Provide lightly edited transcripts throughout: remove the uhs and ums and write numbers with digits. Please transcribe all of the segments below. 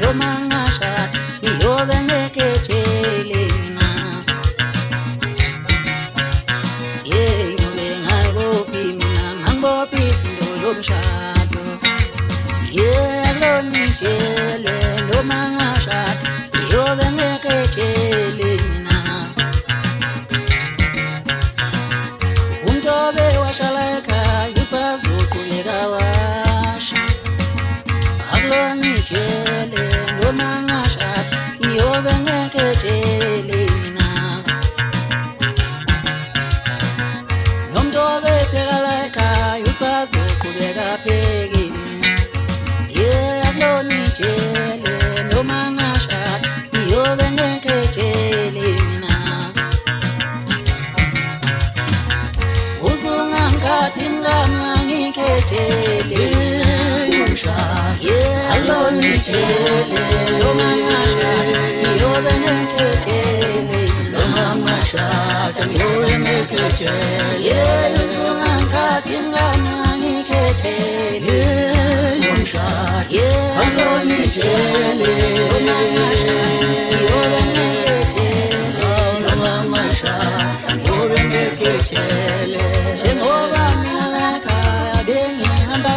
noma ngashada ngiyobe ngekhetshele mina ngiyobe ngayibophi mina ngangibophi ifindo lomshado nitshele noma ngashada ngiyobe ngekhetshele mina umntobe washala ekhaya usazoqhubeka washa akulonitshele noma ngashada ngiyobe ngekhetshele mina nomntobe phekala ekhaya usazoqhubeka pheki nitshele noma ngashada ngiyobe ngekhetshele mina uzungangikhathi mngani ngikhetshele alonitshele noma ngashada ngiyobe ngekhetshele noma ngashada ngiyobe ngekhetshele uzungangikhathi mngani ngikhetshele alonitshele ngiyobe ngekhetshele noma ngashada ngiyobe ngekhetshele njengoba mina lakhaya bengihamba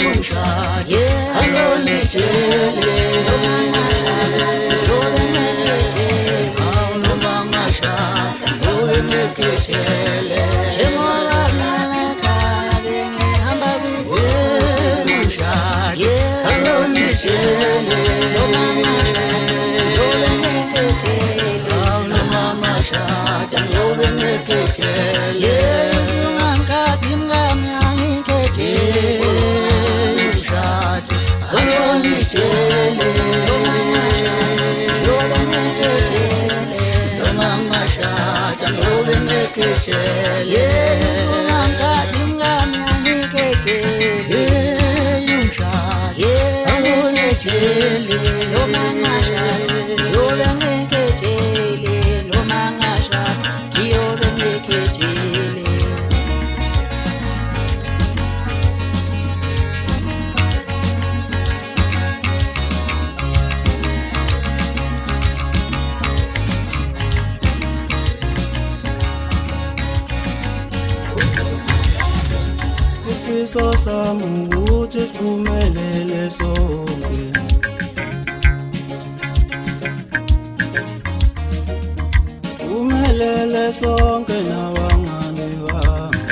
kumshado alonitshele noma ngashada ngiyobe ngekhetshele noma ngashada ngiyobe ngekhetshele njengoba mina lakhaya bengihamba alonitshele noma ngashada ngiyobe ngekhetshele noma ngashada ngiyobe ngekhetshele uzungangikhathi mngani ngikhetshele umshado alonitshele noma ngashada ngiyobe ngekhetshele noma ngashada ngiyobe ngekhetshele uzungangikhathi mngani ngikhetshele alonitshele noma ngashada ngiyobe ngekhetshele noma ngashada ngiyobe ngekhetshele Isifiso sami ukuthi siphumelele sonke siphumelele sonke nabangane bami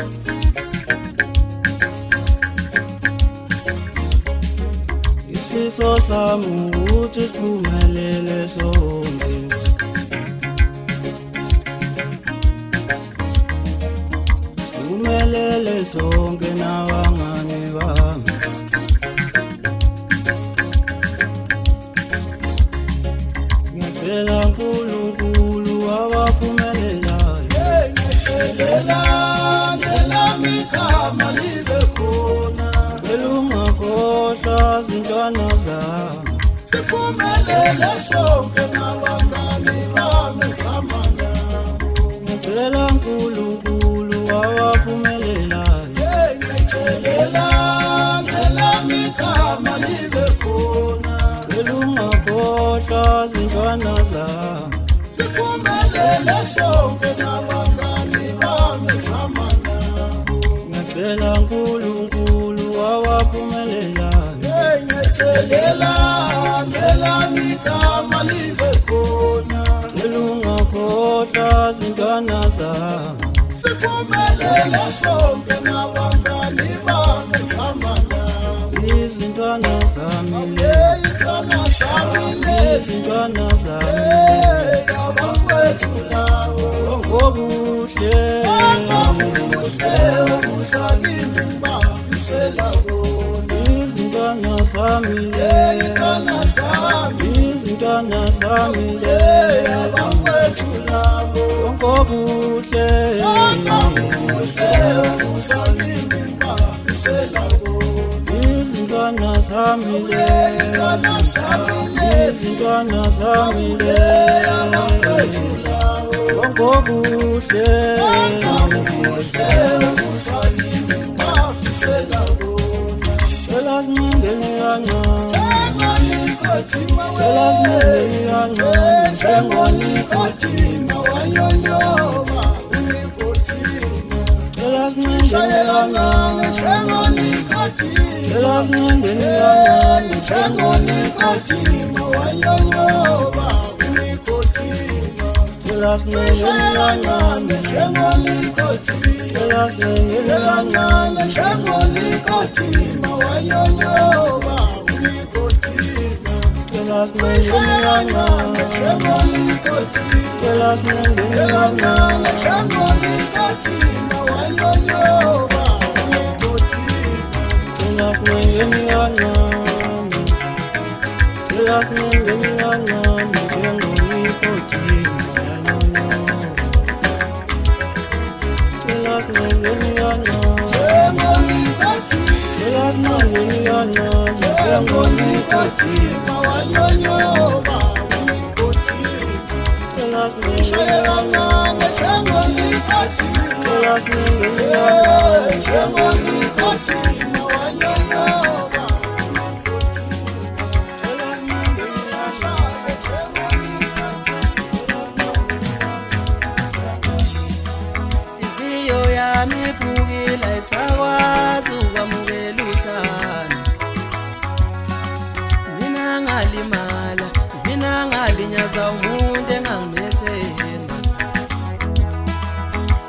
isifiso sami ukuthi siphumelele sonke siphumelele sonke nabangane bami ngiyacela uNkulunkulu abaphumelelayo ngiyacela ngelami igama libe khona elungakhohlwa zintwana zami siphumelele sonke nabangani bami ngithamba nabo ngiyacela uNkulunkulu abaphumelelayo ngiyacela ngelami igama libe khona elungakhohlwa zintwana zami siphumelele sonke nabangani bami ngithamba nabo ngiyacela uNkulunkulu abaphumelelayo ngiyacela ngelami igama libe khona elungakhohlwa zintwana zami siphumelele sonke nabangani bami ngithamba nabo izintwana zami izintwana zami abakwethu lawo ngobuhle usakimi bafisela bona izintwana zami izintwana zami abakwethu lawo ngobuhle usakimi bafisela bona izintwana zami izintwana zami abakwethu lawo ngobuhle usakimi bafisela bona Elas mingene kancane Nikotima Cela sinengeni kancane Njengonikotima wanyonyoba Nikotima Cela sinengeni Shayelangane kancane Njengonikotima Cela sinengeni kancane Njengonikotima wanyonyoba Nikotima Cela sinengeni kancane Cela sinengeni kancane Njengonikotima wanyonyoba Nikotima Cela sinengeni kancane Cela sinengeni kancane Cela sinengeni kancane Cela sinengeni kancane Njengonikotima Cela sinengeni kancane Cela sinengeni kancane Njengonikotima Cela sinengeni kancane Cela sinengeni kancane Inhliziyo yami iphukile ayisakwazi ukwamukela uthando. Mina ngalimala, mina ngalinyaza umuntu engangimethemba.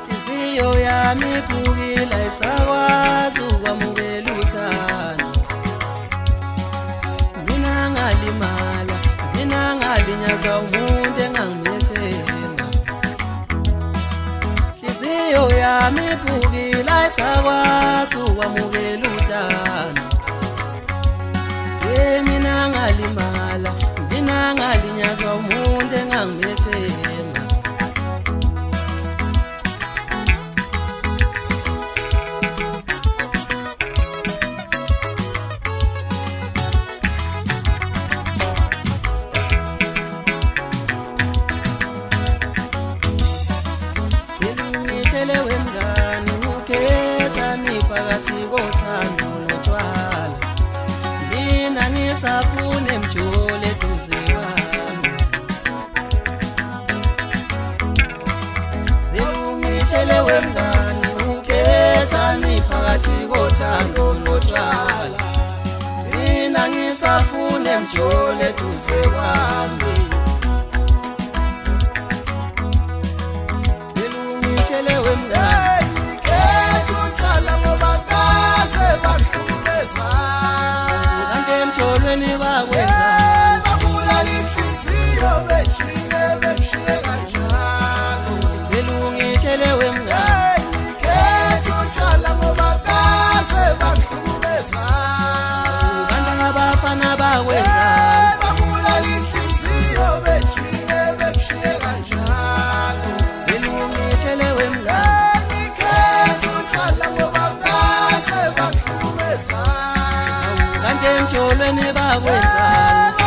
Inhliziyo yami iphukile ayisakwazi ukwamukela uthando. Mina ngalimala, mina ngalinyaza umuntu engangimethemba. Inhliziyo yami iphukile ayisakwazi ukwamukela uthando. Mina ngalimala, mina ngalinyazwa umuntu engangimethemba. Ngitshele wemngani ukhethani phakathi kothando notshwala. Mina ngisafune mjule eduze kwami. Ngitshele wemngani ukhethani phakathi kothando notshwala. Mina ngisafune mjule eduze kwami. Ngitshele wemngani kanti emjolweni bakwenzani. Ngitshele wemngani kanti abafana bakwenzani. Ngitshele wemngani kanti emjolweni bakwenzani.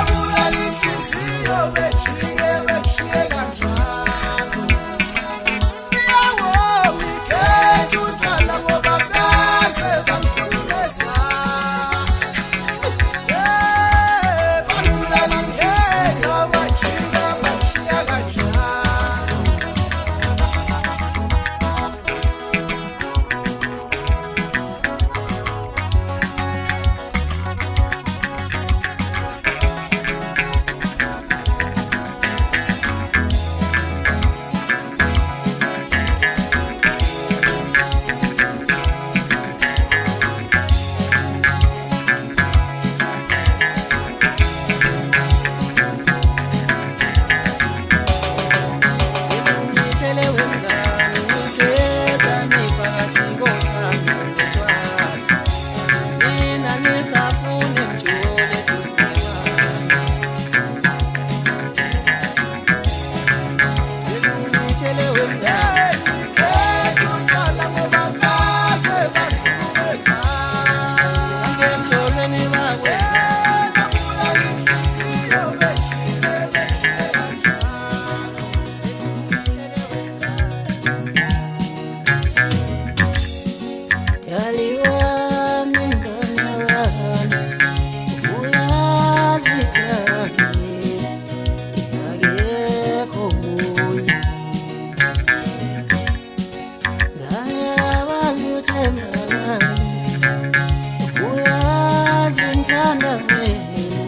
uthanda wena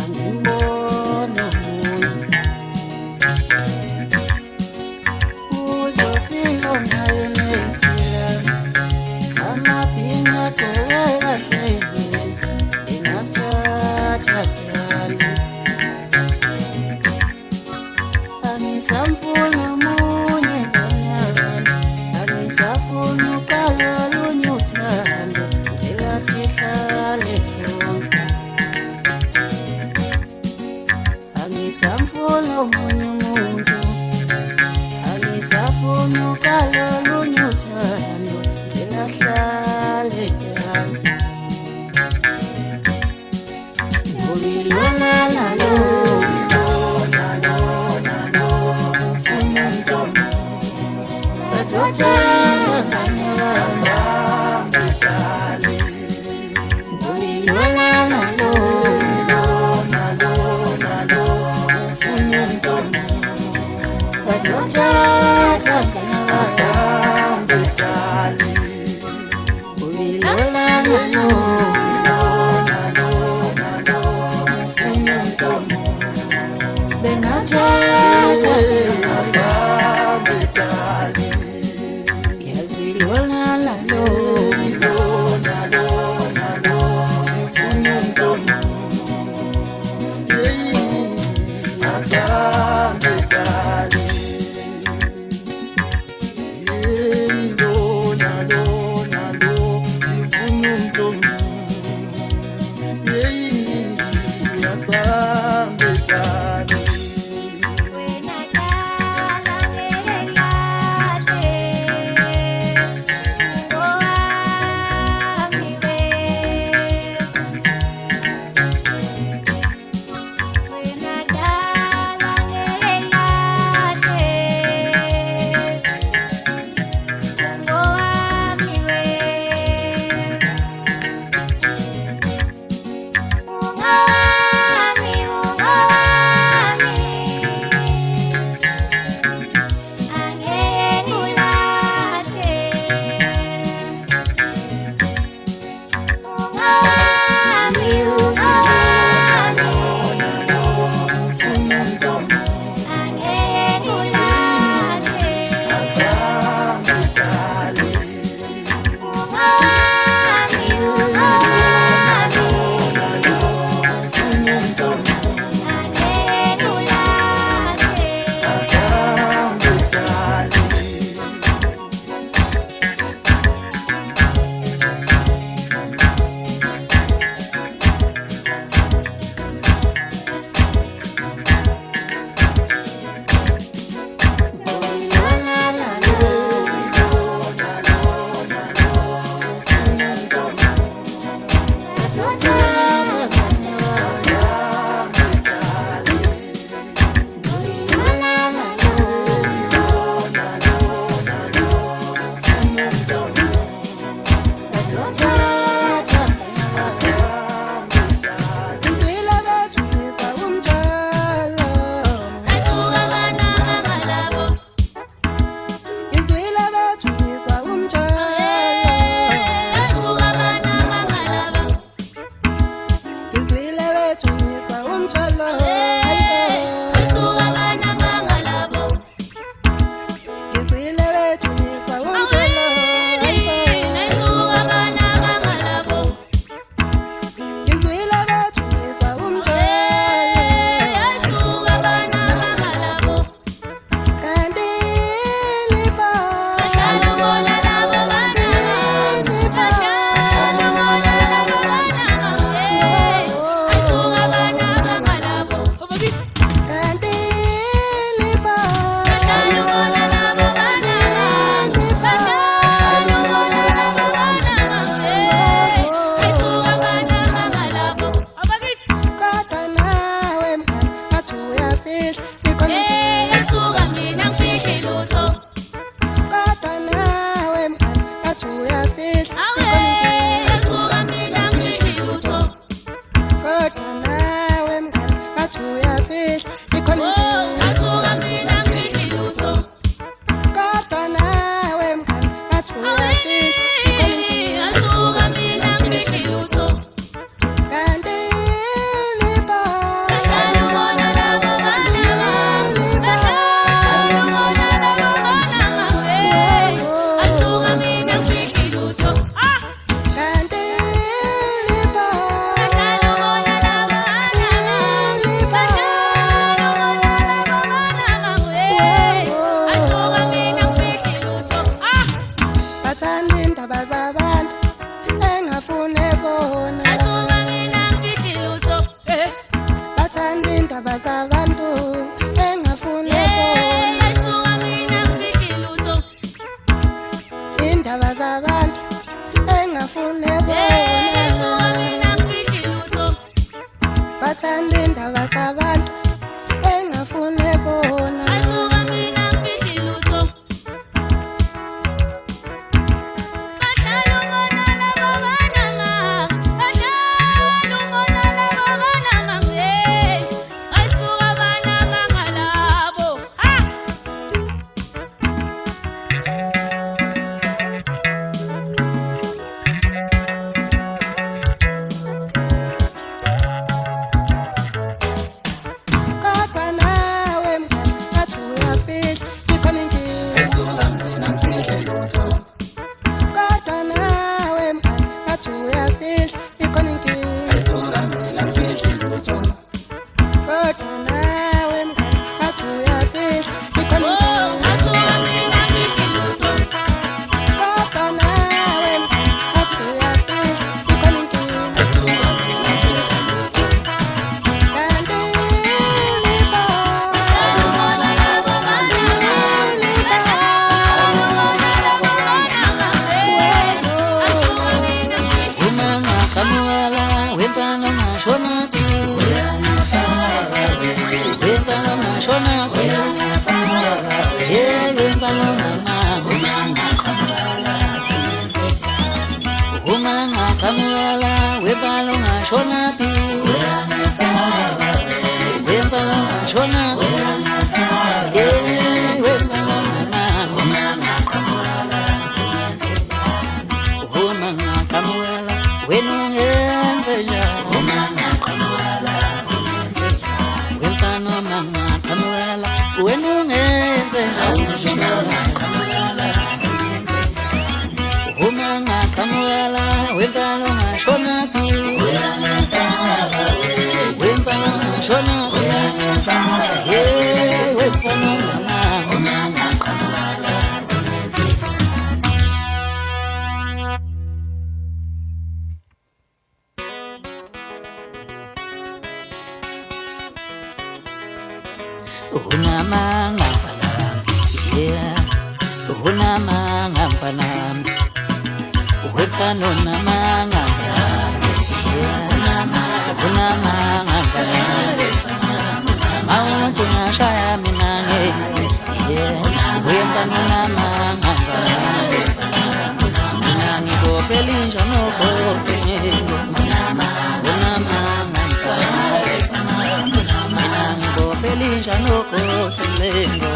angimbona uzofika ungayenesela amabhinqa gqoke kahle engathatha dali angisamfuna omunye ngonyakana angisafuna ukala lunye uthando elasihlale sonke angisamfuna omunye umuntu angisafuna ukala lunye uthando elahlale dali ulilolalo bazothatha kanyaza ulilolalo bazothatha kanyaza ulilolalo bengathatha yazilolalo bathanda indaba zabantu engafune bona. Asuka mina ngifihli lutho. Bahlala ungona labo banama. Bahlala ungona labo banama. Asuka banama ngalabo. Ha! Kodwa nawe mngani bathi uyafihla ikhona inkinga. Kodwa nawe mngani bathi uyafihla ikhona inkinga. Kodwa nawe mngani bathi uyafihla ikhona Oh, inkinga. asuka mina ngifihli lutho. Kodwa nawe mngani bathi uyafihla ikhona inkinga. Kanti liba, Bahlala ungona labo banama. Asuka mina ngifihli. Uma ngakamuela wentana mashona ti wentana mashona ti wentana mama uma ngakamuela wentana mashona ti wentana mashona wentana mama uma ngakamuela wenungenzeja wentana mama kamuela wenungenzeja uma ngakamuela wentana mashona pi wentana mashona wentana mama unamanga panam yeah unamanga panam wetano namanga unamanga panam mauntu nashaya minange yeah wetano namanga panam nani ko pelinja no ko unamanga panam Belinja no kotelengo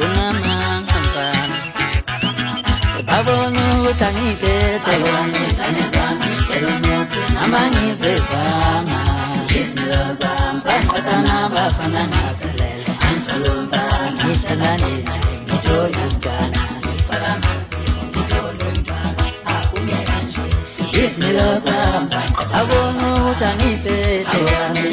unamanga babonu utangike tewani amani zezama sakatana bafana naselela antolumba nithanane itoyujana Ismilosa babonu utangike tewani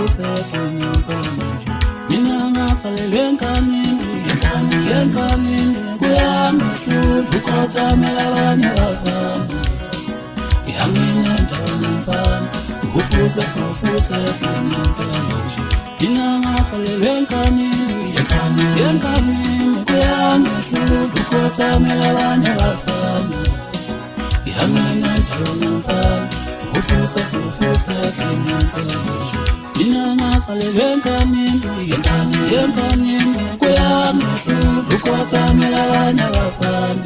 ufusekeni mina ngasalelwe enkamini kuyangihlupha ukukhathamela abanye abafana ihambile endaweni mfana ufusekeni mina ngasalelwe enkamini kuyangihlupha ukukhathamela abanye abafana ihambile endaweni mfana ufusekeni mina ngasalelwe enkamini kuyangihlupha ukukhathamela abanye abafana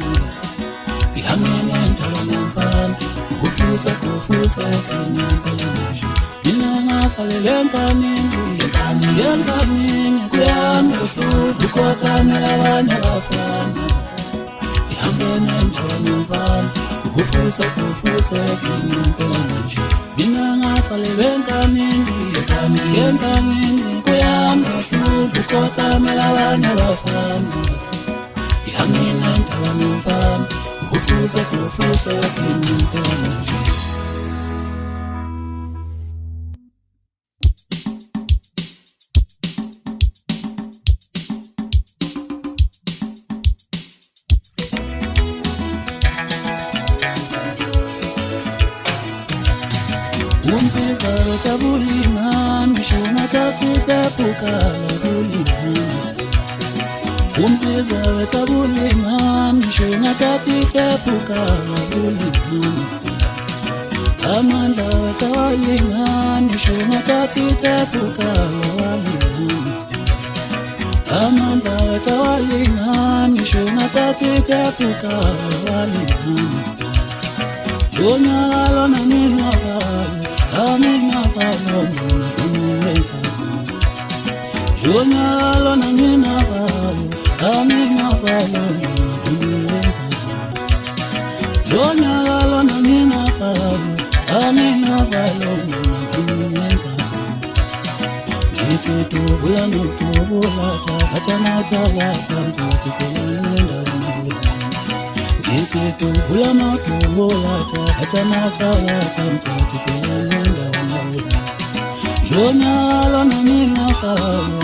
ihambile endaweni mfana ufusekeni mina ngasalelwe enkamini kuyangihlupha ukukhathamela abanye abafana ihambile endaweni mfana ufusekeni mina ngasalelwe enkamini kuyangihlupha ukukhathamela abanye abafana ihambile endaweni mfana ufusekeni umsizwa wethabulingani ngisho ngathatha ithepukala kulingani umsizwa wethabulingani ngisho ngathatha ithepukala kulingani amandla wethabulingani ngisho ngathatha ithepukala kulingani amandla wethabulingani ngisho ngathatha ithepukala kulingani Yonyalo na mina palo mwenza Yonyalo na mina palo mwenza Yonyalo na mina palo mwenza Ngithi tubula nokubula Hatana Ngithi tubula nokubula Hatana Yonyalo na mina palo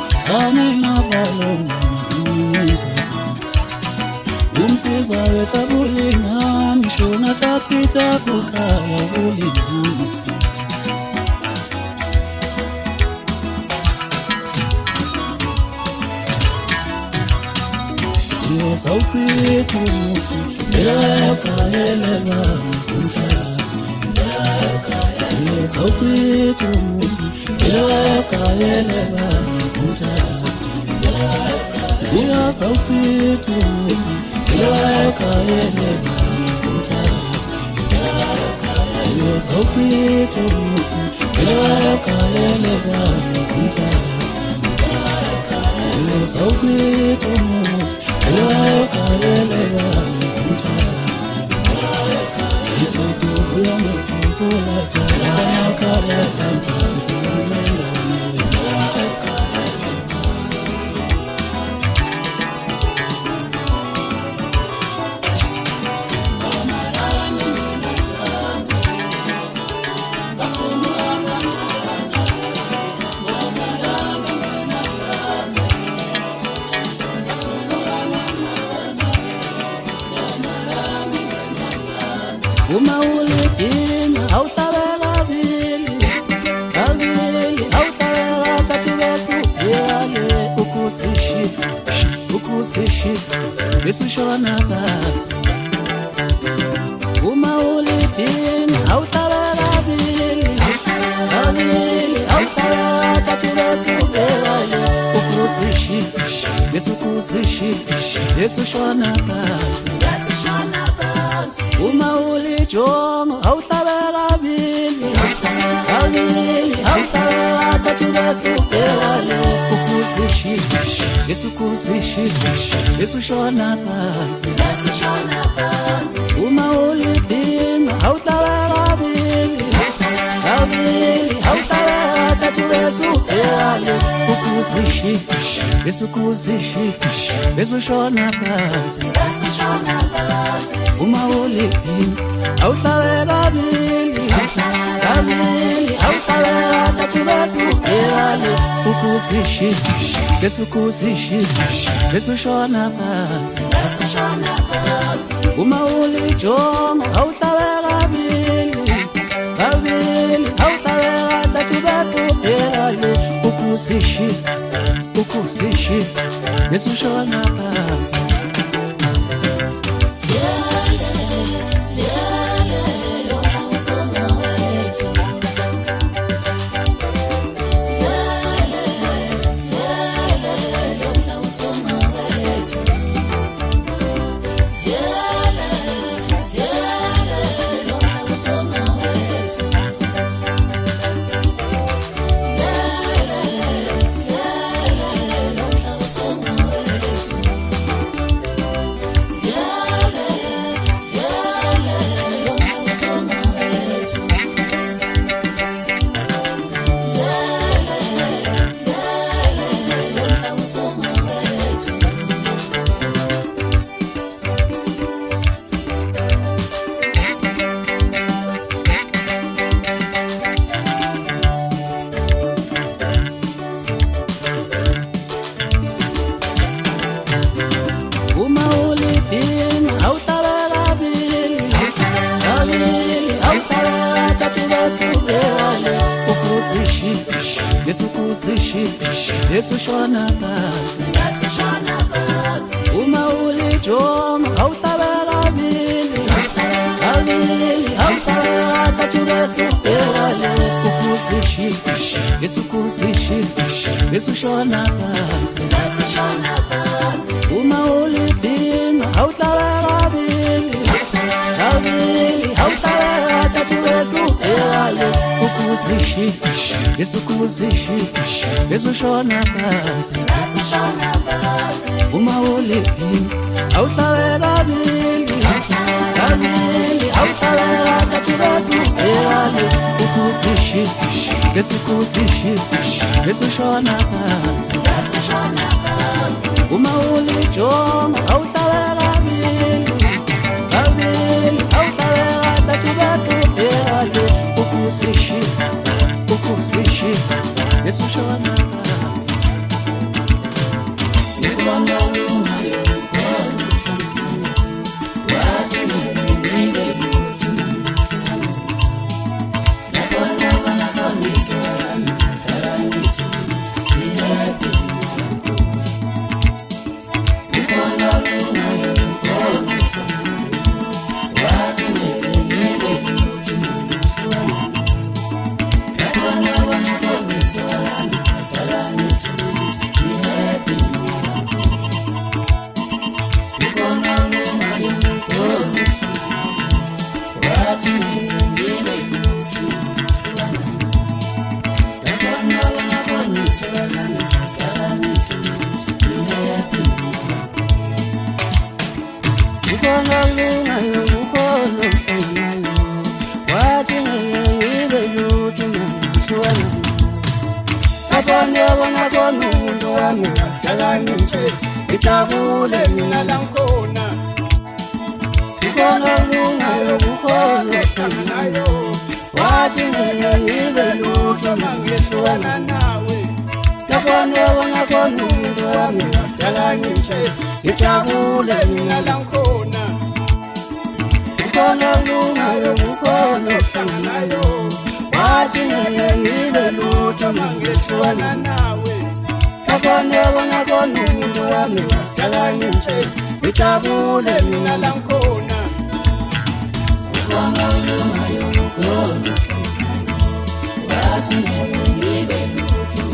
mwenza umsizwa wethabulingani ngisho ngathatha ithepukala kulingani Sauti yetu Elakaeleba kumthathi Sauti yetu Elakaeleba kumthathi Uya sauti yetu Elakaeleba kumthathi Sauti yetu Elakaeleba kumthathi Sauti yetu Elakaeleba kumthathi Ithuthula nokubula Uma ulipina hautabela vili hautabela tatulesu yale ukusishi besushona basi Uma ulipina hautabela vili hautabela tatulesu yale ukusishi besushona basi Uma ulijongo hautabela vili hautabela tatulesu yale ukusishi besushona basi Uma ulipina hautabela vili hautabela tatulesu yale ukusishi besushona basi Uma ulipina hautabela vili awuhlabela thatha ubesubhekale ukuzishi bese ukuzishi bese ushona phansi uma ulijonga awuhlabela kabili awuhlabela thatha ubesubhekale ukuzishi bese ushona phansi Ushona phansi uma ulijonga awuhlabela kabili awuhlabela thatha ubesubhekale ukuzishi bese ushona phansi uma ulidinga awuhlabela kabili awuhlabela thatha ubesubhekale ukuzishi bese ushona phansi uma ulidinga awuhlabela kabili awuhlabela thatha ubesubhekale ukuzishi bese ushona phansi uma ulijonga awuhlabela kabili awuhlabela thatha ubesubhekale ukuzishi bese ushona phansi Ijabule mina lankhona Ikona lungayo kukhona nayo wathi ngiyibe lutho mangehlukana nawe Labona khona umuntu wami wadala nje ijabule mina lankhona Ikona lungayo kukhona nayo wathi ngiyibe lutho mangehlukana nawe Labona khona umuntu wami wadala nje ijabule mina lankhona Ikona lungayo kukhona wathi ngiyibe lutho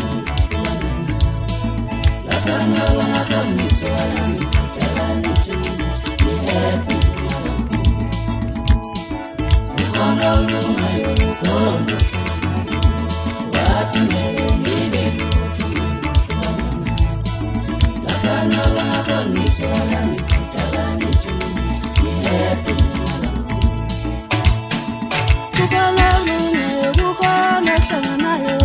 Labona khona umuntu wami wadala nje happy Ikona lungayo kukhona wathi ngiyibe lutho Labona khona umuntu wami wadala nje happy Kukhona lungayo kukhona hlanganayo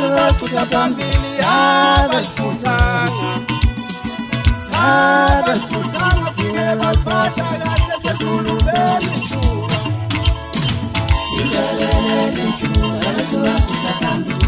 abasuka phambili abasifuthanga fike baphatha kahle sekulubele ithuba ilelele ithuba abasuka phambili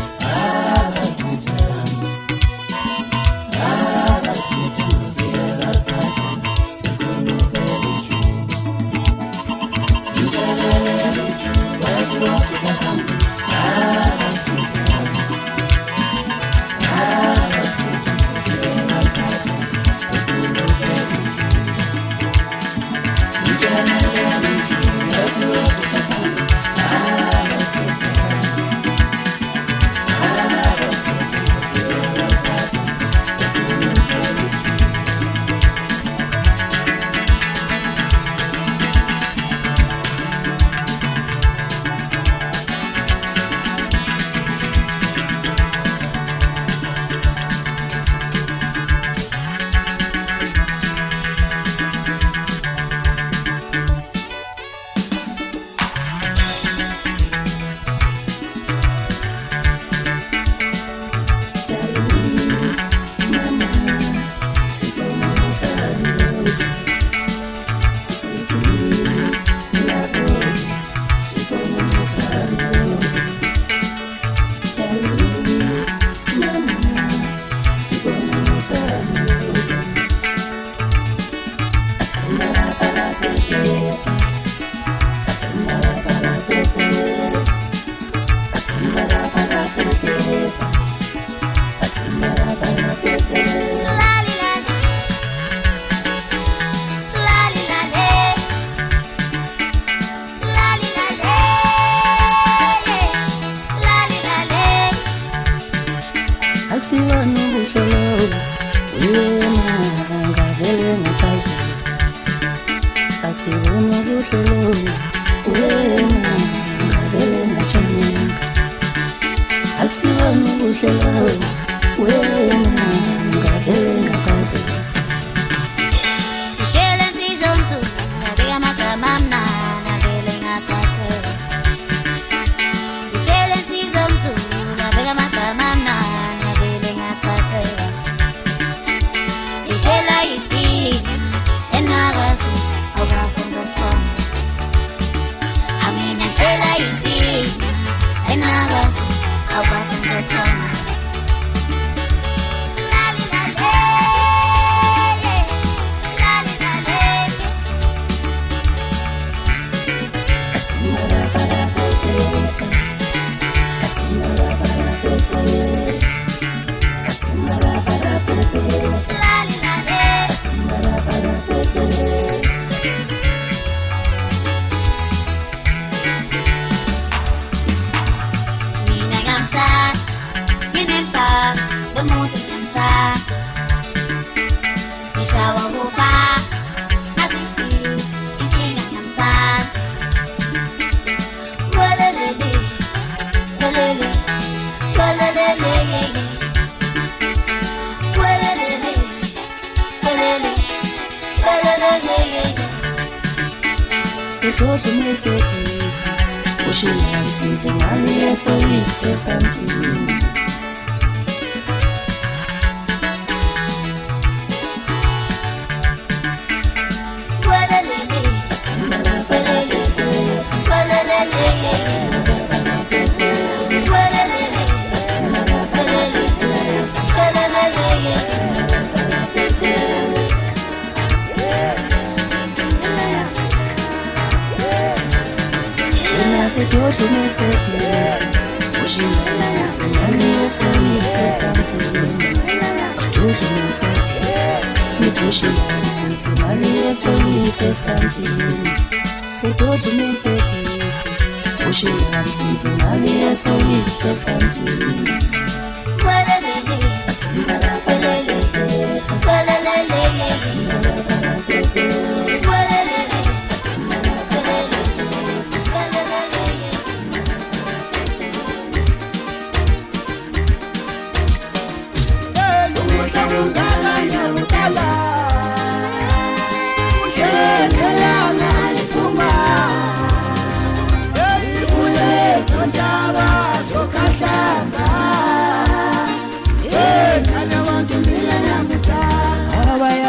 Sondaba sokahlanga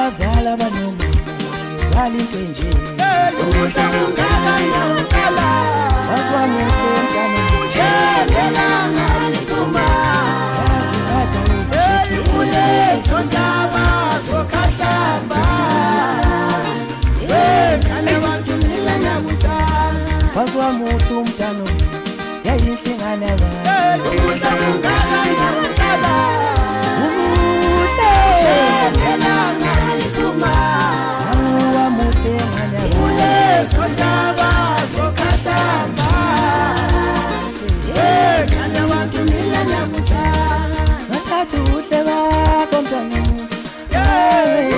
Bazala banoma zali kenje Ukudla ungala nyawukala Bazwa muhle mtano Ujelelanga liphuma Yaziphatha Ule sondaba sokhahlamba Kale bantu mina nyakuthanda Bazwa muhle mtano Yayihlingana ba Ukudla ungala nyawukala Umuhle Ujelelanga liphuma Awa muhle ngana Ule sondaba sokhahlamba Kale bantu mina nyakuthanda Nathatha uhle bakho mtano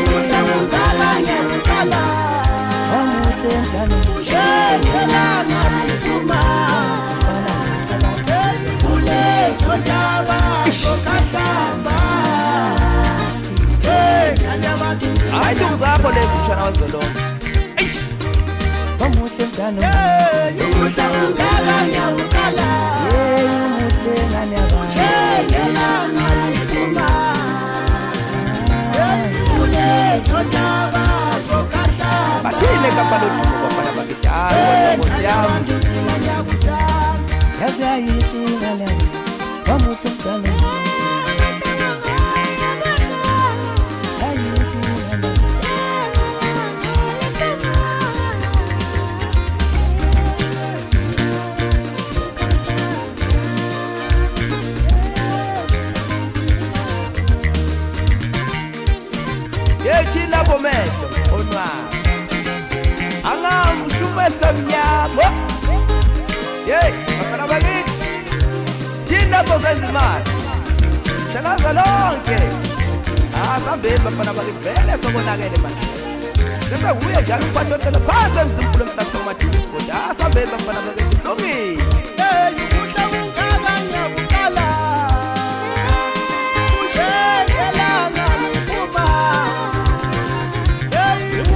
Ukudla ungala nyawukala Wamuhle mtano Ujelelanga liphuma Ule sondaba sokhahlamba Kale bantu Hayi ntombi zakho lezi mshana wazolonke. Wamuhle mtano Ukudla ungala nyawukala Umuhle ngana ba Ujelelanga liphuma Ule sondaba sokhahlamba Bathile kapalo dumo bafana bakidala Nkosi yami. Yaze ayihlingana Wamuhle mtano Ayihlingana Yethi lapho mehlo onwabo. Angamshumehlo mnyama. Hey, bafana bakithi. Thini lapho senza imali. Mshana wazolonke. Asambeni bafana bakithi vele sokonakele manje. Sese kuye njalo ukwathotela phansi emzimkhulu emhlabeni wamadini sport. Asambeni bafana bakithi lungile. Ukudla ungala nyawukala Ujelelanga liphuma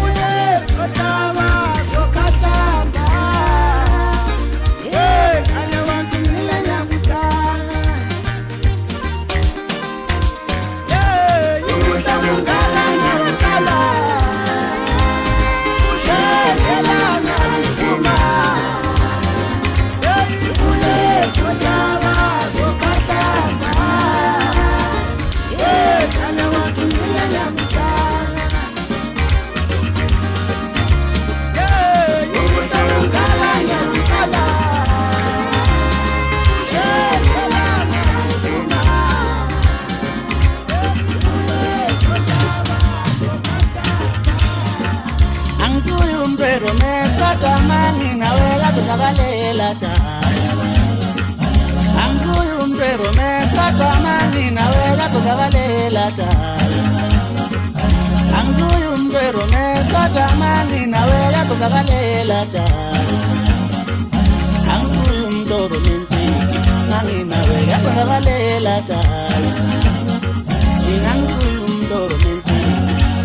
Ule sondaba sokhahlamba Kale bantu mina nyakuthanda Ukudla ungala nyawukala Ujelelanga liphuma Ule sondaba sokhahlamba Kale bantu mina nyakuthanda Ukudla ungala nyawukala Ujelelanga liphuma Angisuye umntwero mesodwa mani nawe kazozakalela ta Angisuye umntwero mesodwa mani nawe kazozakalela ta Angisuye umntwero mesodwa mani nawe kazozakalela ta Angisuye umntoro mentiki mani nawe kazozakalela ta Angisuye umntoro mentiki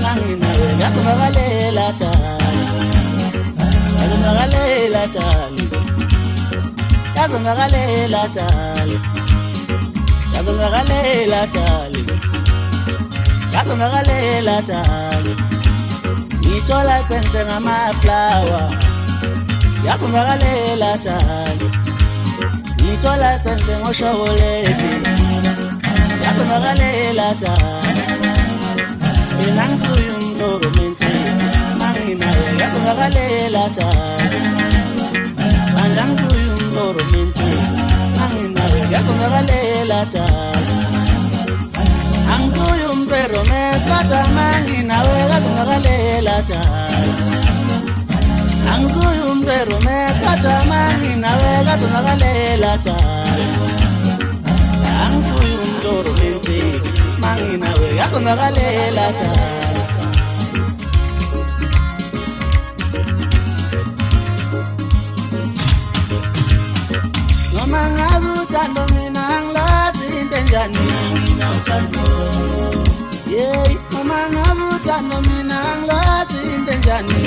mani nawe kazozakalela ta Yazongakalela tali Yazongakalela tali Yazongakalela tali Yazongakalela tali Ngithola senze ngamaflower Yazongakalela tali Ngithola senze ngoshokoledi Yazongakalela tali Mina ngisuye umntoro mentiki Yazongakalela tali Ngisuye umntoro mentiki Yazongakalela tali Angisuye umntwero mesodwa mani nawe kazongakalela tali Angisuye umntwero mesodwa mani nawe kazongakalela tali Angisuye umntoro mentiki mani nawe kazongakalela tali Noma ngabe uthando mina angilazi into enjani Yeah, noma ngabe uthando mina angilazi into enjani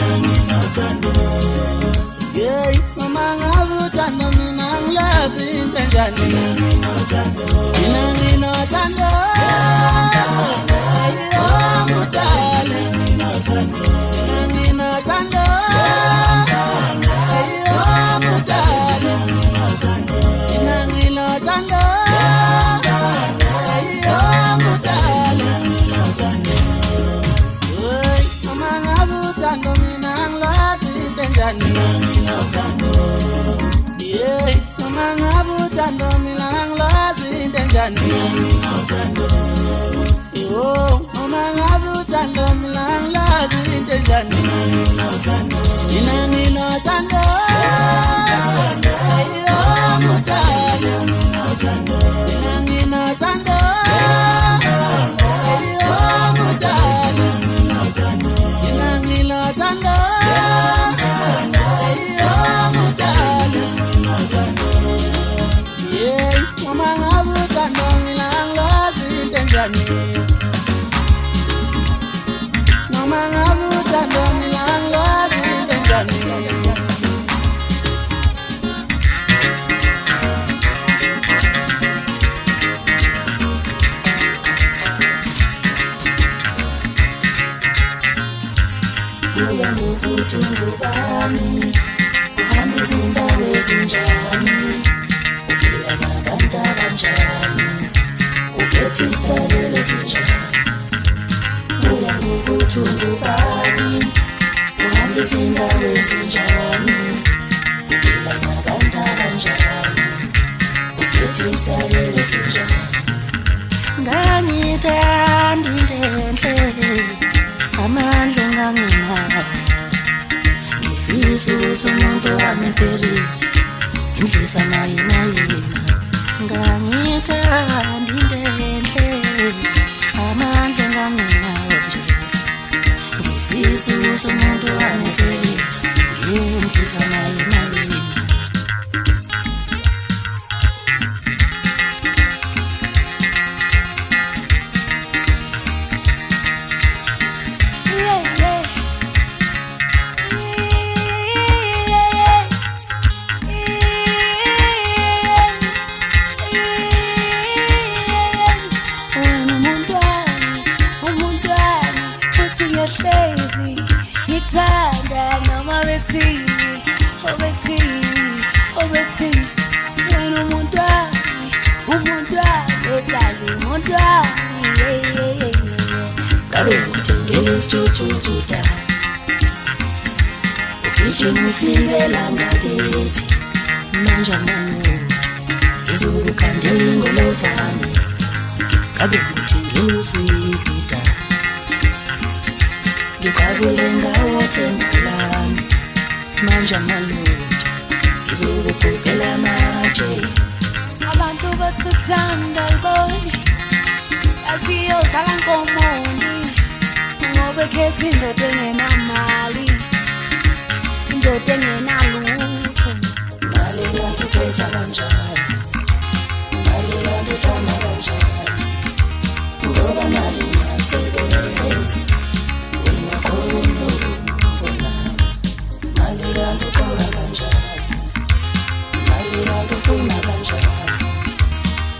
Yeah, noma ngabe uthando mina angilazi into enjani Mina nginothando Yeah, mudali njani yeah noma ngabe uthando mina angilazi into enjani yo noma ngabe uthando mina angilazi into enjani mina uthando Umuntu wamempelisa indlisa naye ngangithanda indenhle amandla ngamnawo nje ngifisa umuntu wamempelisa indlisa naye Ukijimufile ngakithi manje amuntu izulu kandingo lovani kabe uthi ngiyusipita ngikwakulenga wathembalami manje amalutho izulu kugela matshe abantu bathanda iboni asiyozala nkomondi ngoba khetha indoda engenamali indoda engenalutho mali yakuthetha kanjani mali yakuthanda kanjani ngoba mali yasebenza wena khona mali yakuthola kanjani mali yakufuna kanjani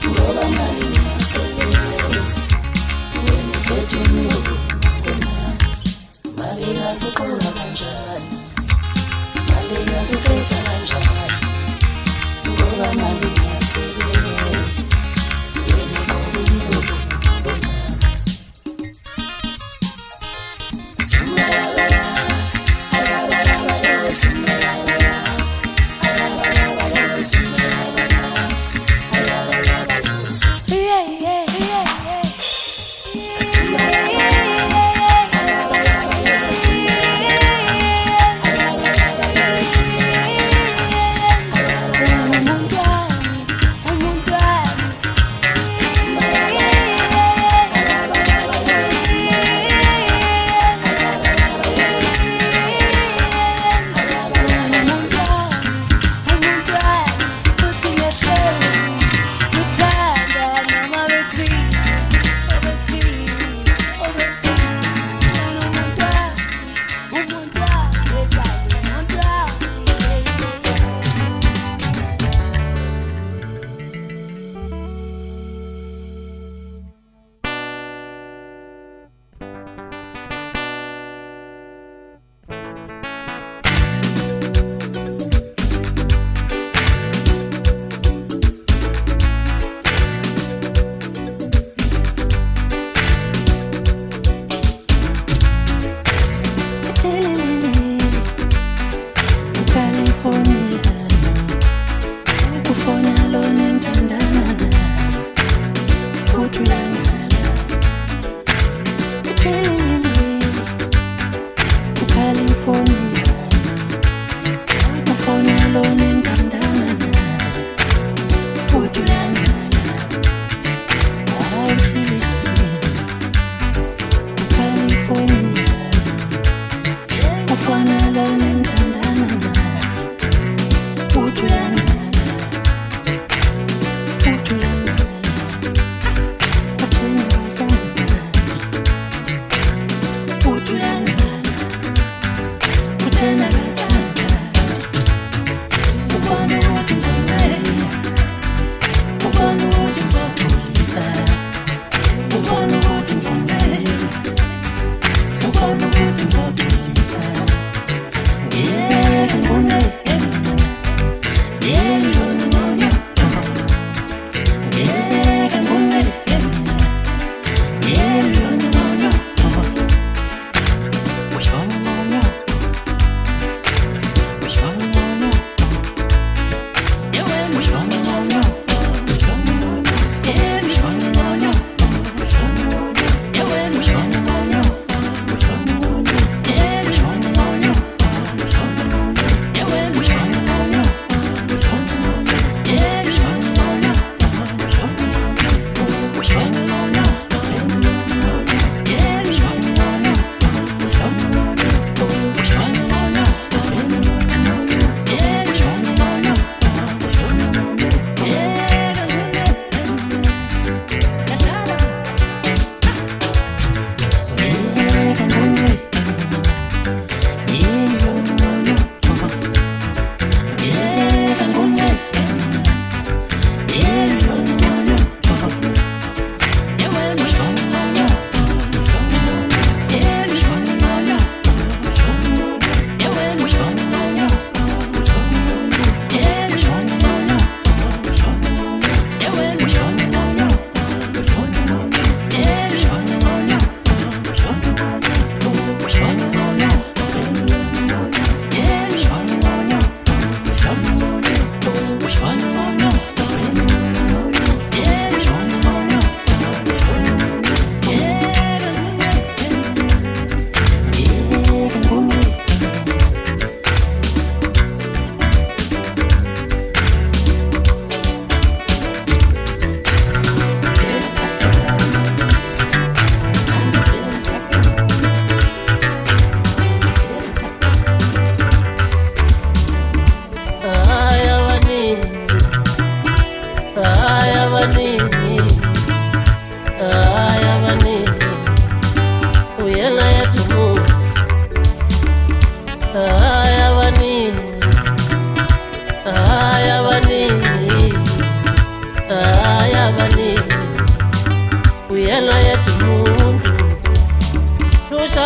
ngoba mali yasebenza wena khetha mali yakuthola kanjani mali yakuthetha kanjani ngoba mali yasebenza wena khona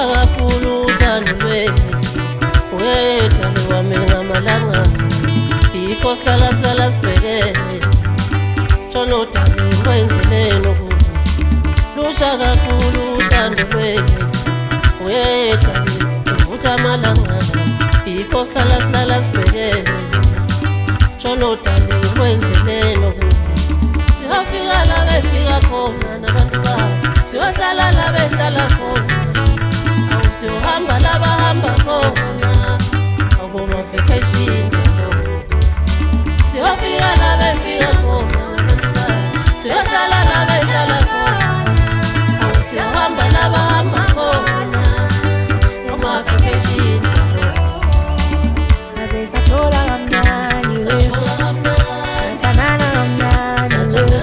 kakhulu uthando lwethu wethando wami ngamalanga yikho sihlala sibhekene Tshona udali wenzeleni ukuthi lusha kakhulu uthando lwethu wethando uvutha amalanga yikho sihlala sibhekene Tshona udali wenzeleni ukuthi siyafika la befika khona nabantu babo siyohlala la behlala khona awusiyohamba la bahamba khona awuboma vacation siyafika la befika khona nabantu babo siyohlala la behlala khona awusiyohamba la bahamba khona awuboma vacation Saze sathola kamnani sathola kamnani Santanana kamnani sathola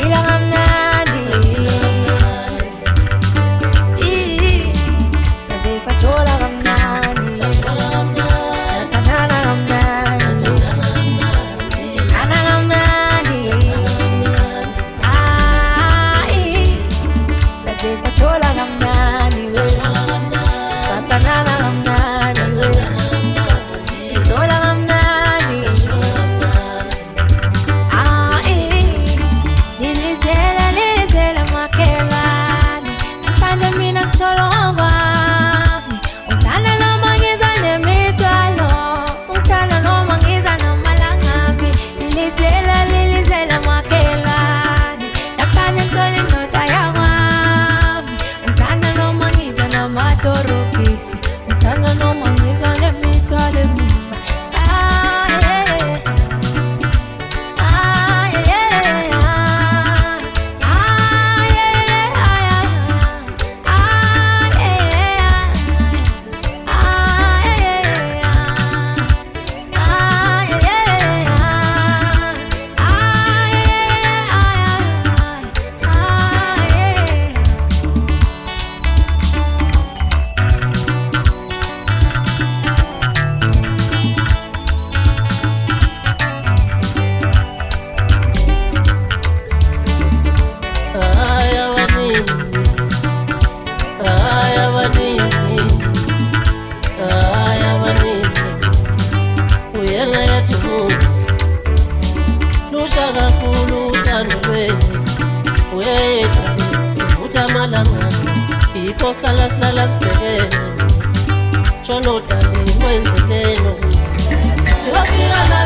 Ila kamnandi Saze sathola kamnani Santanana kamnani Ana kamnandi Saze sathola kamnani Santanana kamnani Sathola kamnani Nilizela makelani Namhlanje mina ngithola ongwami Ungithanda noma ngiza nemithwalo Ungithanda noma ngiza namalangabi Nilizela makelani Namhlanje ngithola indoda yakwami Ungithanda noma ngiza namadorobhisi Ungithanda noma ngiza nemithwalo emimba Lusha kakhulu uthando lwethu wethando uvutha amalanga yikho sihlala sibhekene Tshona udali wenzeleni ukuthi siyafika la